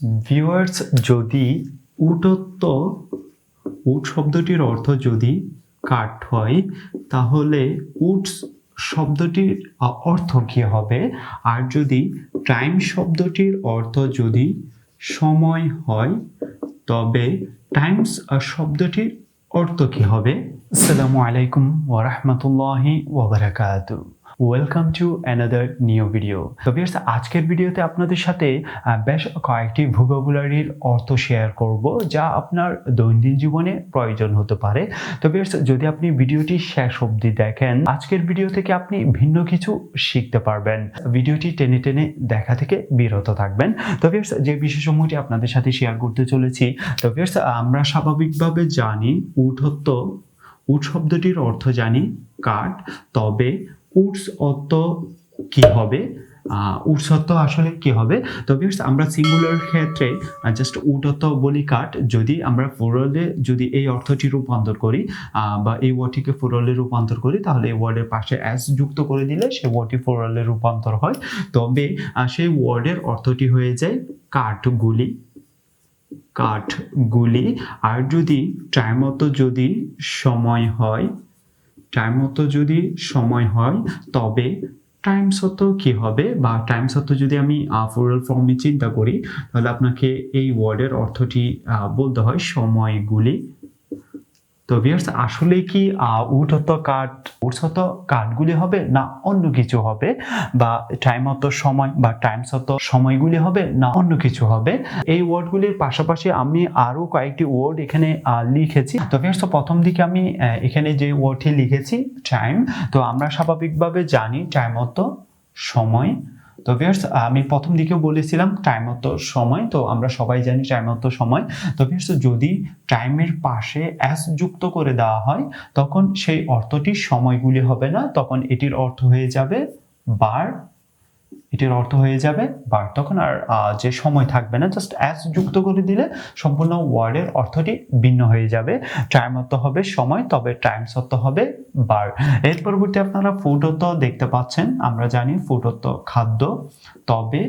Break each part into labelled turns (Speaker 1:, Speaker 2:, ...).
Speaker 1: Viewers, যদি উটত্ব উট শব্দটির অর্থ যদি কাঠ হয়, তাহলে উটস শব্দটির অর্থ কী হবে? আর যদি টাইম শব্দটির অর্থ যদি সময় হয়, তবে টাইমস শব্দটির অর্থ কী হবে? আসসালামু আলাইকুম ওয়া রাহমাতুল্লাহি ওয়া বারাকাতুহু। Welcome to another new video. তো ভিউয়ার্স, আজকের ভিডিওতে আপনাদের সাথে বেশ কয়েকটি ভোকাবুলারির অর্থ শেয়ার করব, যা আপনার দৈনন্দিন জীবনে প্রয়োজন হতে পারে। তো ভিউয়ার্স, যদি আপনি ভিডিওটি শেষ অবধি দেখেন, আজকের ভিডিও থেকে আপনি ভিন্ন কিছু শিখতে পারবেন। ভিডিওটি টেনে টেনে দেখা থেকে বিরত থাকবেন। তো ভিউয়ার্স, যে বিষয়সমূহটি আপনাদের সাথে শেয়ার করতে চলেছি, তো ভিউয়ার্স, আমরা স্বাভাবিকভাবে জানি উট শব্দটির অর্থ জানি কাঠ, তবে উটস অর্থ কি হবে? উটস অর্থ আসলে কি হবে? তো ভিউয়ার্স, আমরা সিঙ্গুলার ক্ষেত্রে জাস্ট উট অর্থ বলি কাঠ। যদি আমরা প্লুরালে যদি এই অর্থটি রূপান্তর করি বা এই ওয়ার্ডটিকে প্লুরালে রূপান্তর করি, তাহলে এই ওয়ার্ডের পাশে অ্যাস যুক্ত করে দিলে সেই ওয়ার্ডটি প্লুরালে রূপান্তর হয়। তবে সেই ওয়ার্ডের অর্থটি হয়ে যায় কাঠগুলি। আর যদি টাইম অর্থ যদি সময় হয়, তবে টাইমস অর্থ কি হবে? বা টাইমস অর্থ যদি আমি প্লুরাল ফর্মে চিন্তা করি, তাহলে আপনাকে এই ওয়ার্ডের অর্থটি বলতে হয় সময়গুলি। তো ভিউয়ার্স, আসলে কি উটস অর্থ কাঠগুলি হবে, না অন্য কিছু হবে? বা টাইম অর্থ সময় বা টাইমস অর্থ সময়গুলি হবে, না অন্য কিছু হবে? এই ওয়ার্ডগুলির পাশাপাশি আমি আরো কয়েকটি ওয়ার্ড এখানে লিখেছি। তো ভিউয়ার্স, প্রথম দিকে আমি এখানে যে ওয়ার্ডটি লিখেছি টাইম, তো আমরা স্বাভাবিকভাবে জানি টাইম অর্থ সময়। তো ভিউয়ার্স, আমি প্রথম দিকেও বলেছিলাম টাইম অর্থ সময়, তো আমরা সবাই জানি টাইম অর্থ সময়। তো ভিউয়ার্স, যদি টাইমের পাশে অ্যাস যুক্ত করে দেওয়া হয়, তখন সেই অর্থটি সময়গুলি হবে না, তখন এটির অর্থ হয়ে যাবে বার। তখন আর যে সময় থাকবে না, জাস্ট অ্যাস যুক্ত করে দিলে সম্পূর্ণ ওয়ার্ডের অর্থটি ভিন্ন হয়ে যাবে। টাইম অর্থ হবে সময়, তবে টাইমস অর্থ হবে বার। এর পরবর্তী আপনারা ফুড অর্থ দেখতে পাচ্ছেন। আমরা জানি ফুড অর্থ খাদ্য, তবে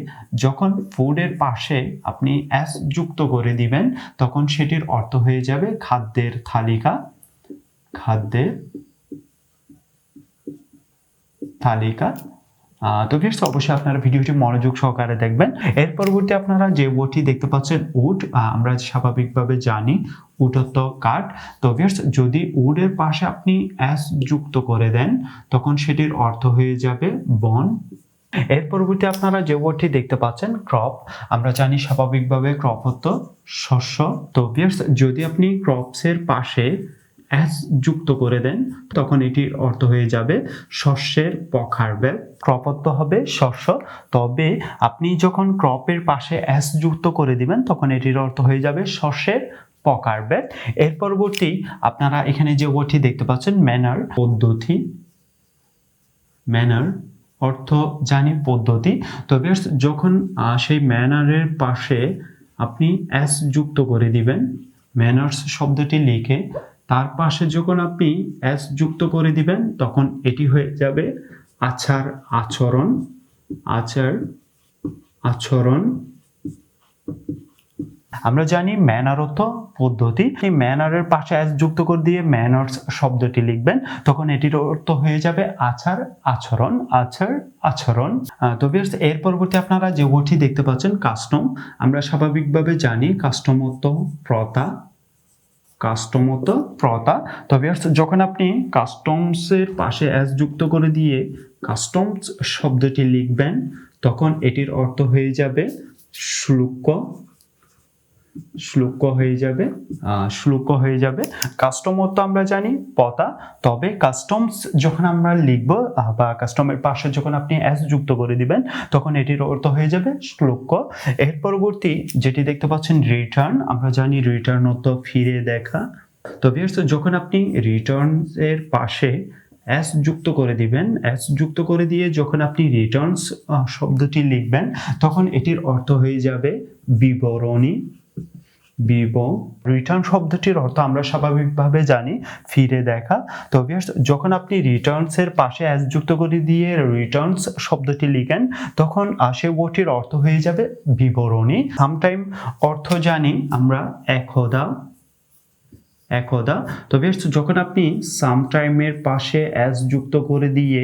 Speaker 1: যখন ফুডের পাশে আপনি অ্যাস যুক্ত করে দিবেন, তখন সেটির অর্থ হয়ে যাবে খাদ্যের তালিকা। তো ভিউয়ার্স, অবশ্যই আপনারা ভিডিওটি মনোযোগ সহকারে দেখবেন। এর পরবর্তী আপনারা যে ওয়ার্ডটি দেখতে পাচ্ছেন উড, আমরা স্বাভাবিকভাবে জানি উড অর্থ কাঠ। তো ভিউয়ার্স, যদি উডের পাশে আপনি অ্যাস যুক্ত করে দেন, তখন সেটির অর্থ হয়ে যাবে বন। এর পরবর্তী আপনারা যে ওয়ার্ডটি দেখতে পাচ্ছেন ক্রপ, আমরা জানি স্বাভাবিকভাবে ক্রপ অর্থ শস্য। তো ভিউয়ার্স, যদি আপনি ক্রপসের পাশে অ্যাস যুক্ত করে দেন, তখন এটির অর্থ হয়ে যাবে শস্যের প্রকারভেদ। ক্রপ অর্থ হবে শস্য, তবে আপনি যখন ক্রপের পাশে অ্যাস যুক্ত করে দিবেন, তখন এটির অর্থ হয়ে যাবে শস্যের প্রকারভেদ। এর পরবর্তী আপনারা এখানে যে ওয়ার্ডটি দেখতে পাচ্ছেন ম্যানার, পদ্ধতি। ম্যানার অর্থ জানি পদ্ধতি। তো ভিউয়ার্স, যখন সেই ম্যানারের পাশে আপনি অ্যাস যুক্ত করে দিবেন, ম্যানার্স শব্দটি লিখে তার পাশে যখন আপনি অ্যাস যুক্ত করে দিবেন, তখন এটি হয়ে যাবে আচরণ। আমরা জানি ম্যানার অর্থ পদ্ধতি। এই ম্যানারের পাশে অ্যাস যুক্ত করে দিয়ে ম্যানার্স শব্দটি লিখবেন, তখন এটির অর্থ হয়ে যাবে আচরণ। তো ভিউয়ার্স, এর পরবর্তী আপনারা যে ওয়ার্ডটি দেখতে পাচ্ছেন কাস্টম, আমরা স্বাভাবিকভাবে জানি কাস্টম অর্থ প্রথা। তো ভিউয়ার্স, যখন আপনি কাস্টমসের পাশে অ্যাস যুক্ত করে দিয়ে কাস্টমস শব্দটি লিখবেন, তখন এটির অর্থ হয়ে যাবে শুল্ক হয়ে যাবে। কাস্টম অর্থ আমরা জানি প্রথা, তবে কাস্টমস যখন আমরা লিখব বা কাস্টমের পাশে যখন আপনি অ্যাস যুক্ত করে দিবেন, তখন এটির অর্থ হয়ে যাবে শুল্ক। এর পরবর্তী যেটি দেখতে পাচ্ছেন রিটার্ন, আমরা জানি রিটার্ন অর্থ ফিরে দেখা। তো ভিউয়ার্স, যখন আপনি রিটার্নস এর পাশে অ্যাস যুক্ত করে দিবেন, অ্যাস যুক্ত করে দিয়ে যখন আপনি রিটার্নস শব্দটি লিখবেন, তখন এটির অর্থ হয়ে যাবে বিবরণী। বিব। রিটার্ন শব্দটির অর্থ আমরা স্বাভাবিকভাবে জানি ফিরে দেখা। তো যখন আপনি রিটার্নস এর পাশে অ্যাস যুক্ত করে দিয়ে রিটার্নস শব্দটি লিখেন তখন সেই ওয়ার্ডটির অর্থ হয়ে যাবে বিবরণী। সামটাইম অর্থ জানি আমরা একদা। তো যখন আপনি সামটাইমের পাশে অ্যাস যুক্ত করে দিয়ে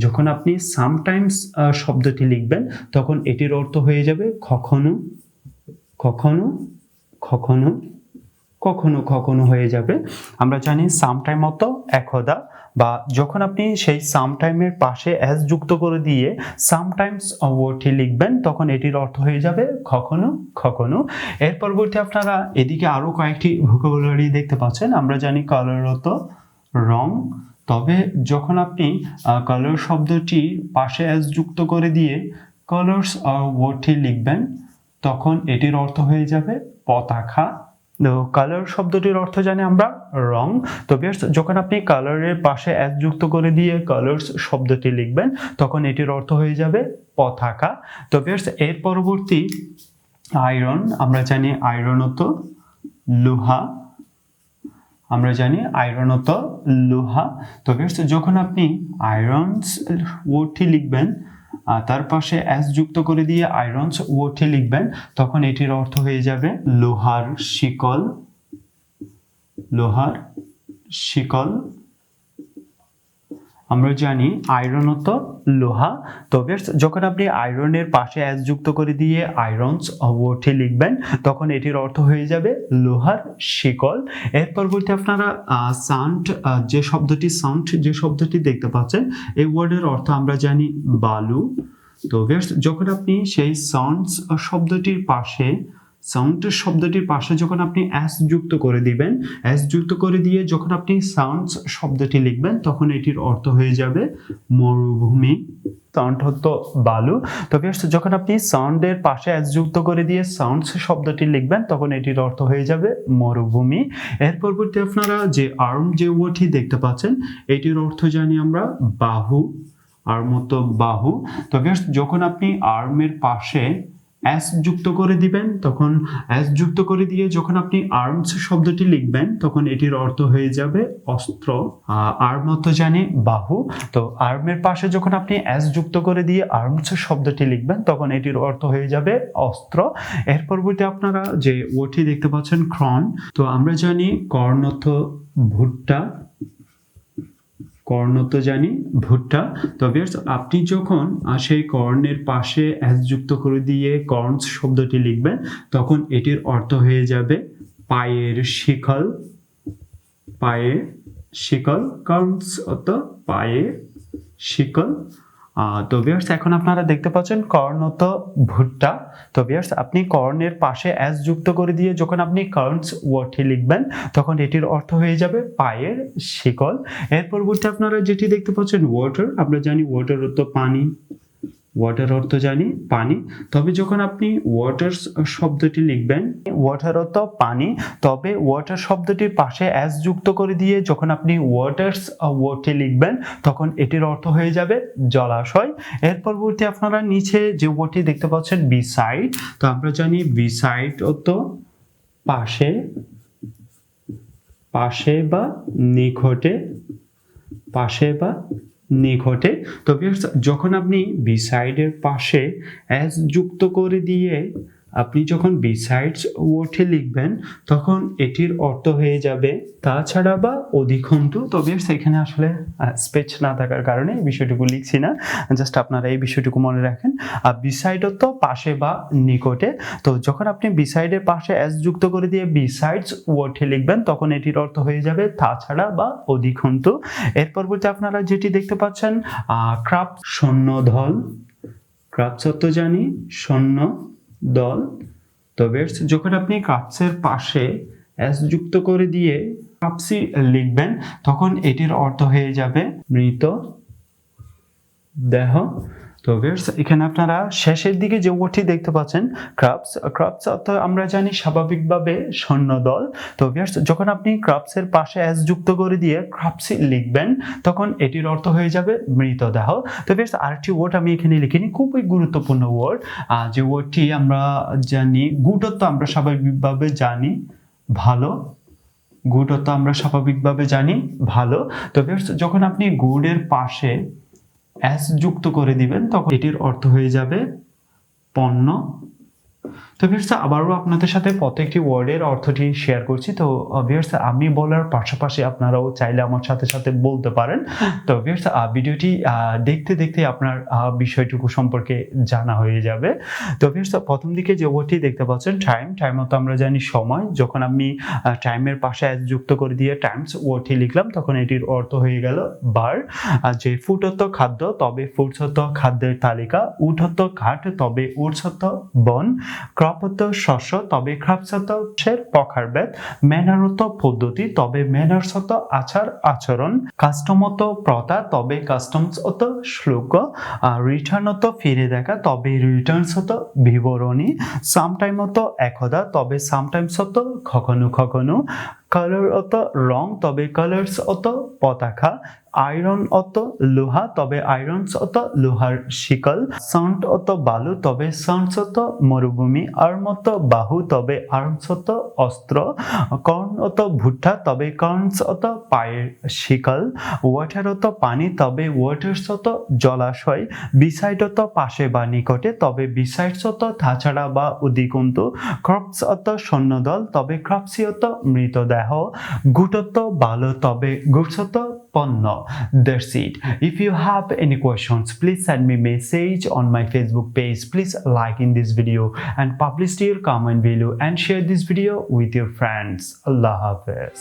Speaker 1: যখন আপনি সামটাইমস শব্দটি লিখবেন তখন এটির অর্থ হয়ে যাবে কখনো কখনো কখনো কখনো কখনো হয়ে যাবে। আমরা জানি সামটাইম অর্থ একদা, বা যখন আপনি সেই সামটাইমের পাশে অ্যাস যুক্ত করে দিয়ে সামটাইমস ওয়ার্ডটি লিখবেন তখন এটির অর্থ হয়ে যাবে কখনো কখনো। এর পরবর্তী আপনারা এদিকে আরো কয়েকটি ভোকাবুলারি দেখতে পাচ্ছেন। আমরা জানি কালার অর্থ রং, তবে যখন আপনি কালার শব্দটির পাশে অ্যাস যুক্ত করে দিয়ে কালার্স ওয়ার্ডটি লিখবেন তখন এটির অর্থ হয়ে যাবে পতাকা। তো কালার শব্দটির অর্থ জানি আমরা রং। তো যখন আপনি কালারের পাশে অ্যাস যুক্ত করে দিয়ে কালার্স শব্দটি লিখবেন তখন এটির অর্থ হয়ে যাবে পতাকা। তো এর পরবর্তী আয়রন। আমরা জানি আয়রন অর্থ লোহা। আমরা জানি আয়রন অর্থ লোহা। তো যখন আপনি আয়রনস ওয়ার্ডটি লিখবেন তার পাশে অ্যাস যুক্ত করে দিয়ে আয়রনস ওয়ার্ডটি লিখবেন তখন এটির অর্থ হয়ে যাবে লোহার শিকল। লোহার শিকল। আমরা জানি আয়রন অর্থ লোহা। তো যখন আপনি আয়রনের পাশে অ্যাস যুক্ত করে দিয়ে আয়রনস ওয়ার্ডটি লিখবেন তখন এটির অর্থ হয়ে যাবে লোহার শিকল। এর পরবর্তী আপনারা সান্ট যে শব্দটি দেখতে পাচ্ছেন এই ওয়ার্ডের অর্থ আমরা জানি বালু। তো যখন আপনি সেই সাউন্ডস শব্দটির পাশে যখন আপনি অ্যাস যুক্ত করে দিবেন, অ্যাস যুক্ত করে দিয়ে যখন আপনি সাউন্ডস শব্দটি লিখবেন তখন এটির অর্থ হয়ে যাবে মরুভূমি। সাউন্ড হতো বালু। তবে যখন আপনি সাউন্ডের পাশে অ্যাস যুক্ত করে দিয়ে সাউন্ডস শব্দটি লিখবেন তখন এটির অর্থ হয়ে যাবে মরুভূমি। এর পরবর্তী আপনারা যে আর্ম যে ওয়ার্ডটি দেখতে পাচ্ছেন এটির অর্থ জানি আমরা বাহু। আর্ম মতো বাহু। তবে যখন আপনি আর্মের পাশে অ্যাস যুক্ত করে দিবেন তখন অ্যাস যুক্ত করে দিয়ে যখন আপনি আর্মস শব্দটি লিখবেন তখন এটির অর্থ হয়ে যাবে অস্ত্র। আর্ম অর্থ জানি বাহু। তো আর্মের পাশে যখন আপনি অ্যাস যুক্ত করে দিয়ে আর্মস শব্দটি লিখবেন তখন এটির অর্থ হয়ে যাবে অস্ত্র। এর পরবর্তী আপনারা যে ওয়ার্ডটি দেখতে পাচ্ছেন ক্রন। তো আমরা জানি কর্ণ অর্থ ভুট্টা। কর্ণ তো জানি ভুট্টা। তবে আপনি যখন সেই কর্ণের পাশে অ্যাস যুক্ত করে দিয়ে কর্নস শব্দটি লিখবেন তখন এটির অর্থ হয়ে যাবে পায়ের শিকল। পায়ের শিকল। কর্নস অর্থ পায়ের শিকল। তো এখন আপনারা দেখতে পাচ্ছেন কর্ণ তো ভুট্টা। তো আপনি কর্ণের পাশে অ্যাস যুক্ত করে দিয়ে যখন আপনি কর্নস ওয়ার্ডটি লিখবেন তখন এটির অর্থ হয়ে যাবে পায়ের শিকল। এর পরবর্তী আপনারা যেটি দেখতে পাচ্ছেন ওয়াটার। আমরা জানি ওয়াটার অর্থ পানি। ওয়াটার অর্থ জানি পানি। তবে যখন আপনি ওয়াটার শব্দটি লিখবেন ওয়াটার অর্থ পানি, তবে ওয়াটার শব্দটির পাশে অ্যাস যুক্ত করে দিয়ে যখন আপনি ওয়াটার্স ওয়ার্ডটি লিখবেন তখন এটির অর্থ হয়ে যাবে জলাশয়। এর পরবর্তী আপনারা নিচে যে ওয়ার্ডটি দেখতে পাচ্ছেন বিসাইড। তো আমরা জানি বিসাইড অর্থ পাশে। পাশে বা নিকটে। পাশে বা নিকটে। তো যখন আপনি বিসাইডের পাশে অ্যাস যুক্ত করে দিয়ে আপনি যখন বিসাইডস ওয়ার্ডটি লিখবেন তখন এটির অর্থ হয়ে যাবে তাছাড়া বা অধিকন্তু। তবে সেখানে আসলে স্পেস না থাকার কারণে এই বিষয়টুকু লিখছি না, জাস্ট আপনারা এই বিষয়টুকু মনে রাখেন। আর বিসাইড তো পাশে বা নিকটে। তো যখন আপনি বিসাইডের পাশে অ্যাস যুক্ত করে দিয়ে বিসাইডস ওয়ার্ডটি লিখবেন তখন এটির অর্থ হয়ে যাবে তাছাড়া বা অধিকন্তু। এর পরবর্তী আপনারা যেটি দেখতে পাচ্ছেন ক্রাফট সৈন্যদল। ক্রাফট অর্থ জানি সৈন্য দল। তবে যখন আপনি ক্রাফটসের পাশে অ্যাস যুক্ত করে দিয়ে ক্রাফটসি লিখবেন তখন এটির অর্থ হয়ে যাবে মৃত দেহ। তো ভিউয়ার্স এখানে আপনারা শেষের দিকে যে ওয়ার্ডটি দেখতে পাচ্ছেন ক্রাবস, ক্রাবস অর্থ আমরা জানি স্বাভাবিকভাবে সৈন্যদল। তো ভিউয়ার্স যখন আপনি ক্রাবসের পাশে এস যুক্ত করে দিয়ে ক্রাবসি লিখবেন তখন এটির অর্থ হয়ে যাবে মৃতদেহ। তো ভিউয়ার্স আরেকটি ওয়ার্ড আমি এখানে লিখিনি, খুবই গুরুত্বপূর্ণ ওয়ার্ড, যে ওয়ার্ডটি আমরা জানি গুড অর্থ আমরা স্বাভাবিকভাবে জানি ভালো, গুড অর্থ আমরা স্বাভাবিকভাবে জানি ভালো। তো ভিউয়ার্স যখন আপনি গুডের পাশে এস যুক্ত করে দিবেন তখন এটির অর্থ হয়ে যাবে পণ্য। তো ভিউয়ার্স আবারও আপনাদের সাথে প্রত্যেকটি ওয়ার্ডের অর্থটি শেয়ার করছি। তো ভিউয়ার্স আমি বলার পাশাপাশি আপনারাও চাইলে আমার সাথে সাথে বলতে পারেন। তো ভিউয়ার্স ভিডিওটি দেখতে দেখতে আপনার বিষয়টুকু সম্পর্কে জানা হয়ে যাবে। তো ভিউয়ার্স প্রথম দিকে যে ওয়ার্ডটি দেখতে পাচ্ছেন টাইম, টাইম তো আমরা জানি সময়। যখন আমি টাইমের পাশে এস যুক্ত করে দিয়ে টাইমস ওয়ার্ডটি লিখলাম তখন এটির অর্থ হয়ে গেল বার। যে ফুড অর্থ খাদ্য, তবে ফুডস অর্থ খাদ্যের তালিকা, উড অর্থ ঘাট, তবে উডস অর্থ বন, ক্রপ অর্থ শস্য, তবে ক্রাবস অর্থ প্রকারভেদ, ম্যানার অর্থ পদ্ধতি, তবে ম্যানার্স অর্থ আচার আচরণ, কাস্টম অর্থ প্রথা, তবে কাস্টমস অর্থ শুল্ক, রিটার্ন অর্থ ফিরে দেখা, তবে রিটার্নস অর্থ বিবরণী, সামটাইম অর্থ একদা, তবে সামটাইমস অর্থ কখনো কখনো, কালার অর্থ রং, তবে কালার্স অর্থ পতাকা, আয়রন অর্থ লোহা, তবে আয়রনস অর্থ লোহার শিকল, সান্ট অর্থ বালু, তবে সান্টস অর্থ মরুভূমি, আর্ম অর্থ বাহু, তবে আর্মস অর্থ অস্ত্র, কর্ন অর্থ ভুট্টা, তবে কর্নস অর্থ পায়ের শিকল, ওয়াটার অর্থ পানি, তবে ওয়াটার্স অর্থ জলাশয়, বিসাইড অর্থ পাশে বা নিকটে, তবে বিসাইডস অর্থ তাছাড়া বা অধিকন্তু, ক্রপস অর্থ সৈন্যদল, তবে ক্রপসি অর্থ মৃতদেহ, গুড অর্থ ভালো, তবে গুডস অর্থ পণ্য। That's it. If you have any questions, please send me message on my Facebook page. Please like in this video and publish your comment below and share this video with your friends. Allah Hafiz.